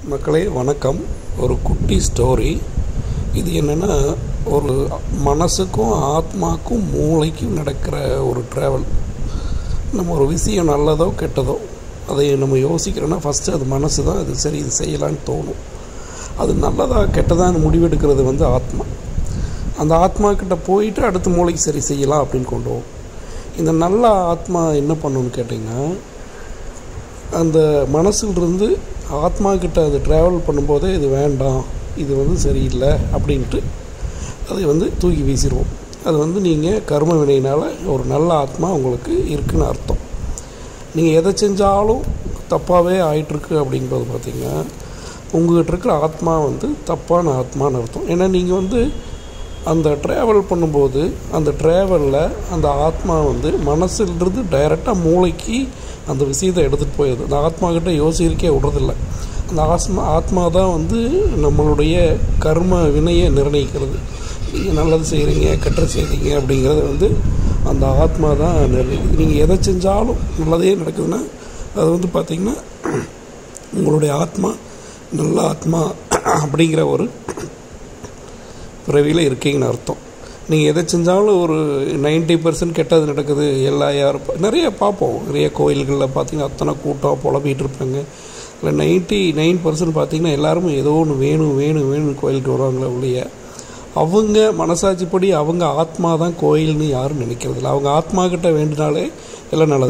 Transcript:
மக்களே வணக்கம். ஒரு குட்டி ஸ்டோரி. இது என்னென்னா, ஒரு மனசுக்கும் ஆத்மாக்கும் மூளைக்கும் நடக்கிற ஒரு ட்ராவல். நம்ம ஒரு விஷயம் நல்லதோ கெட்டதோ அதை நம்ம யோசிக்கிறோன்னா ஃபஸ்ட்டு அது மனசு தான் அது சரி இது செய்யலான்னு தோணும். அது நல்லதா கெட்டதான்னு முடிவெடுக்கிறது ஆத்மா. அந்த ஆத்மா கிட்ட போயிட்டு அடுத்த மூளைக்கு சரி செய்யலாம் அப்படின்னு கொண்டு போகும். இந்த நல்ல ஆத்மா என்ன பண்ணணும்னு கேட்டிங்கன்னா, அந்த மனசுலேருந்து ஆத்மா கிட்ட அது ட்ராவல் பண்ணும்போதே இது வேண்டாம், இது சரியில்லை அப்படின்ட்டு அதை தூக்கி வீசிடுவோம். அது நீங்கள் கர்ம வினையினால் ஒரு நல்ல ஆத்மா உங்களுக்கு இருக்குன்னு அர்த்தம். நீங்கள் எதை செஞ்சாலும் தப்பாகவே ஆகிட்டுருக்கு அப்படிங்கிறது பார்த்திங்கன்னா, உங்கள்கிட்ட இருக்கிற ஆத்மா தப்பான ஆத்மான்னு அர்த்தம். ஏன்னா நீங்கள் அந்த ட்ராவல் பண்ணும்போது அந்த ட்ராவலில் அந்த ஆத்மா மனசிலிருந்து டைரெக்டாக மூளைக்கு அந்த விஷயத்தை எடுத்துகிட்டு போயிடுது. அந்த ஆத்மா கிட்ட யோசிக்கே விடுறதில்ல. அந்த ஆத்மா தான் நம்மளுடைய கர்ம வினையை நிர்ணயிக்கிறது. நீங்கள் நல்லது செய்கிறீங்க கெட்டது செய்கிறீங்க அப்படிங்கிறது அந்த ஆத்மா தான் நிர்ணயிக்குது. நீங்கள் எதை செஞ்சாலும் நல்லதே நடக்குதுன்னா அது பார்த்திங்கன்னா உங்களுடைய ஆத்மா நல்ல ஆத்மா அப்படிங்கிற ஒரு பிறவியில் இருக்கீங்கன்னு அர்த்தம். நீங்கள் எதை செஞ்சாலும் ஒரு 90% கெட்டது நடக்குது. நிறைய பார்ப்போம். நிறைய கோயில்களில் பார்த்திங்கன்னா அத்தனை கூட்டம் புலம்பிகிட்டு இருப்பாங்க. இல்லை 99% பார்த்திங்கன்னா எல்லாருமே ஏதோ ஒன்று வேணும் வேணும் வேணும்னு கோயிலுக்கு வருவாங்களே ஒழிய, அவங்க மனசாட்சிப்படி அவங்க ஆத்மா தான் கோயில்னு யாரும் நினைக்கிறதில்ல. அவங்க ஆத்மா கிட்ட வேண்டினாலே எல்லாம் நல்லது.